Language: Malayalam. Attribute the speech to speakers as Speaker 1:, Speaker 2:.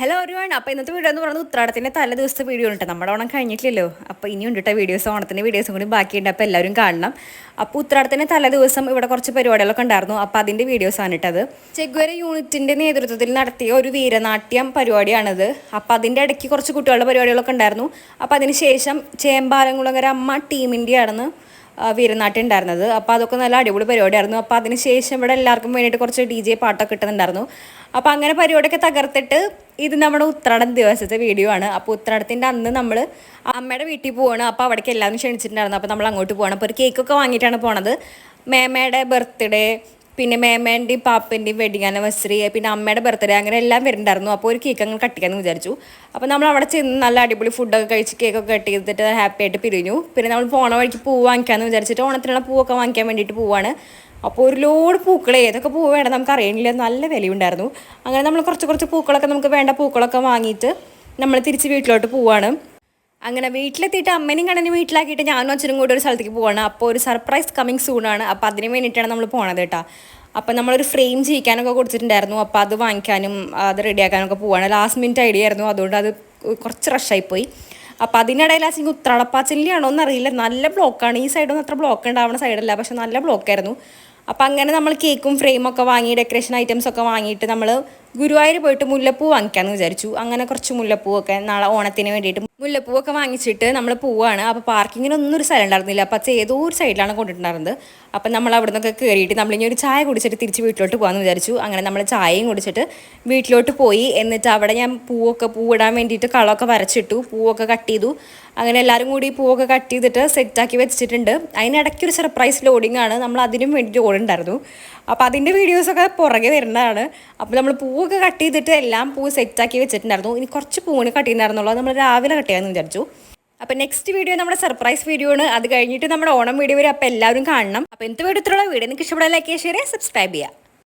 Speaker 1: ഹലോ ഒരുവാണ്. അപ്പോൾ ഇന്നത്തെ വീഡിയോ എന്ന് പറയുന്നത് ഉത്രാടത്തിൻ്റെ തലേ ദിവസത്തെ വീഡിയോ ഉണ്ട്. നമ്മുടെ ഓണം കഴിഞ്ഞിട്ടില്ലല്ലോ, അപ്പോൾ ഇനിയും ഉണ്ട് വീഡിയോസ്, ഓണത്തിൻ്റെ വീഡിയോസും കൂടി ബാക്കിയുണ്ട്. അപ്പോൾ എല്ലാവരും കാണണം. അപ്പോൾ ഉത്രാടത്തിൻ്റെ തലേ ദിവസം ഇവിടെ കുറച്ച് പരിപാടികളൊക്കെ ഉണ്ടായിരുന്നു. അപ്പോൾ അതിൻ്റെ വീഡിയോസാണ് ഇട്ടത്. ചെഗ്വര യൂണിറ്റിൻ്റെ നേതൃത്വത്തിൽ നടത്തിയ ഒരു വീരനാട്യം പരിപാടിയാണിത്. അപ്പോൾ അതിൻ്റെ ഇടയ്ക്ക് കുറച്ച് കുട്ടികളുടെ പരിപാടികളൊക്കെ ഉണ്ടായിരുന്നു. അപ്പോൾ അതിന് ശേഷം ചേമ്പാലംകുളങ്ങര അമ്മ ടീമിൻ്റെയാണെന്ന് വീരനാട്യം ഉണ്ടായിരുന്നത്. അപ്പോൾ അതൊക്കെ നല്ല അടിപൊളി പരിപാടിയായിരുന്നു. അപ്പോൾ അതിന് ശേഷം ഇവിടെ എല്ലാവർക്കും വേണ്ടിയിട്ട് കുറച്ച് DJ പാട്ടൊക്കെ കിട്ടുന്നുണ്ടായിരുന്നു. അപ്പോൾ അങ്ങനെ പരിപാടിയൊക്കെ തകർത്തിട്ട് ഇത് നമ്മുടെ ഉത്രാടം ദിവസത്തെ വീഡിയോ ആണ്. അപ്പോൾ ഉത്രാടത്തിൻ്റെ അന്ന് നമ്മൾ അമ്മയുടെ വീട്ടിൽ പോവാണ്. അപ്പോൾ അവിടേക്ക് എല്ലാവരും ക്ഷണിച്ചിട്ടുണ്ടായിരുന്നു. അപ്പോൾ നമ്മൾ അങ്ങോട്ട് പോകണം. അപ്പോൾ ഒരു കേക്കൊക്കെ വാങ്ങിയിട്ടാണ് പോണത്. മേമയുടെ ബർത്ത്ഡേ, പിന്നെ മേമേൻ്റെയും പാപ്പൻ്റെയും വെഡിങ് ആനിവേഴ്സറി, പിന്നെ അമ്മയുടെ ബർത്ത്ഡേ, അങ്ങനെ എല്ലാം വരുന്നുണ്ടായിരുന്നു. അപ്പോൾ ഒരു കേക്ക് അങ്ങ് കട്ട് ചെയ്യാമെന്ന് വിചാരിച്ചു. അപ്പോൾ നമ്മൾ അവിടെ ചെന്ന് നല്ല അടിപൊളി ഫുഡൊക്കെ കഴിച്ച് കേക്കൊക്കെ കട്ട് ചെയ്തിട്ട് ഹാപ്പി ആയിട്ട് പിരിഞ്ഞു. പിന്നെ നമ്മൾ പോണ വഴിക്ക് പൂ വാങ്ങിക്കാമെന്ന് വിചാരിച്ചിട്ട് ഓണത്തിനുള്ള പൂവൊക്കെ വാങ്ങിക്കാൻ വേണ്ടിയിട്ട് പോവാണ്. അപ്പോൾ ഒരു ലോഡ് പൂക്കൾ, ഏതൊക്കെ പൂവ് വേണം നമുക്ക് അറിയണില്ല, നല്ല വിലയുണ്ടായിരുന്നു. അങ്ങനെ നമ്മൾ കുറച്ച് പൂക്കളൊക്കെ, നമുക്ക് വേണ്ട പൂക്കളൊക്കെ വാങ്ങിയിട്ട് നമ്മൾ തിരിച്ച് വീട്ടിലോട്ട് പോവാണ്. അങ്ങനെ വീട്ടിലെത്തിയിട്ട് അമ്മേനെയും കണ്ണനും വീട്ടിലാക്കിയിട്ട് ഞാനും അച്ഛനും കൂടെ ഒരു സ്ഥലത്തേക്ക് പോവാണ്. അപ്പോൾ ഒരു സർപ്രൈസ് കമ്മിങ് സൂണാണ്. അപ്പോൾ അതിന് വേണ്ടിയിട്ടാണ് നമ്മൾ പോണത് കേട്ടോ. അപ്പോൾ നമ്മളൊരു ഫ്രെയിം ചെയ്യിക്കാനൊക്കെ കൊടുത്തിട്ടുണ്ടായിരുന്നു. അപ്പോൾ അത് വാങ്ങിക്കാനും അത് റെഡിയാക്കാനൊക്കെ പോവാണ്. ലാസ്റ്റ് മിനിറ്റ് ഐഡിയ ആയിരുന്നു, അതുകൊണ്ട് അത് കുറച്ച് റഷായിപ്പോയി. അപ്പോൾ അതിനിടയിൽ ആ ചിങ്ങ ഉത്രാടപ്പാച്ചിലാണോ എന്നറിയില്ല, നല്ല ബ്ലോക്കാണ്. ഈ സൈഡൊന്നും അത്ര ബ്ലോക്ക് ഉണ്ടാവുന്ന സൈഡല്ല, പക്ഷെ നല്ല ബ്ലോക്കായിരുന്നു. അപ്പോൾ അങ്ങനെ നമ്മൾ കേക്കും ഫ്രെയിമൊക്കെ വാങ്ങി ഡെക്കറേഷൻ ഐറ്റംസൊക്കെ വാങ്ങിയിട്ട് നമ്മൾ ഗുരുവായൂർ പോയിട്ട് മുല്ലപ്പൂ വാങ്ങിക്കാമെന്ന് വിചാരിച്ചു. അങ്ങനെ കുറച്ച് മുല്ലപ്പൂവൊക്കെ നാളെ ഓണത്തിന് വേണ്ടിയിട്ട് മുല്ലപ്പൂവൊക്കെ വാങ്ങിച്ചിട്ട് നമ്മൾ പോവാണ്. അപ്പോൾ പാർക്കിങ്ങിനൊന്നും ഒരു സ്ഥലം ഉണ്ടായിരുന്നില്ല. അപ്പോൾ അച്ഛൻ ഏതോ ഒരു സൈഡിലാണ് കൊണ്ടിട്ടുണ്ടായിരുന്നത്. അപ്പം നമ്മൾ അവിടെ നിന്നൊക്കെ കയറിയിട്ട് നമ്മളിനി ഒരു ചായ കുടിച്ചിട്ട് തിരിച്ച് വീട്ടിലോട്ട് പോകാമെന്ന് വിചാരിച്ചു. അങ്ങനെ നമ്മൾ ചായയും കുടിച്ചിട്ട് വീട്ടിലോട്ട് പോയി. എന്നിട്ട് അവിടെ ഞാൻ പൂവിടാൻ വേണ്ടിയിട്ട് കളമൊക്കെ വരച്ചിട്ടു, പൂവൊക്കെ കട്ട് ചെയ്തു. അങ്ങനെ എല്ലാവരും കൂടി പൂവൊക്കെ കട്ട് ചെയ്തിട്ട് സെറ്റാക്കി വെച്ചിട്ടുണ്ട്. അതിനിടയ്ക്കൊരു സർപ്രൈസ് ലോഡിംഗ് ആണ്, നമ്മൾ അതിനും വേണ്ടിയിട്ട് ഓടുണ്ടായിരുന്നു. അപ്പോൾ അതിൻ്റെ വീഡിയോസൊക്കെ പുറകെ വരുന്നതാണ്. അപ്പോൾ നമ്മൾ പൂവൊക്കെ കട്ട് ചെയ്തിട്ട് എല്ലാം പൂവ് സെറ്റാക്കി വെച്ചിട്ടുണ്ടായിരുന്നു. ഇനി കുറച്ച് പൂവിന് കട്ട് ചെയ്യുന്നുണ്ടായിരുന്നുള്ളൂ, നമ്മൾ രാവിലെ കട്ട് ചെയ്യാമെന്ന് വിചാരിച്ചു. അപ്പോൾ നെക്സ്റ്റ് വീഡിയോ നമ്മുടെ സർപ്രൈസ് വീഡിയോ ആണ്. അത് കഴിഞ്ഞിട്ട് നമ്മുടെ ഓണം വീഡിയോ വരും. അപ്പോൾ എല്ലാവരും കാണണം. അപ്പോൾ എന്ത് വീഡിയോ ഇത്രയുള്ള വീഡിയോ നിങ്ങൾക്ക് ഇഷ്ടപ്പെടാൻ ലൈക്ക് ചെയ്യുക, ഷെയർ ചെയ്യുക, സബ്സ്ക്രൈബ് ചെയ്യുക.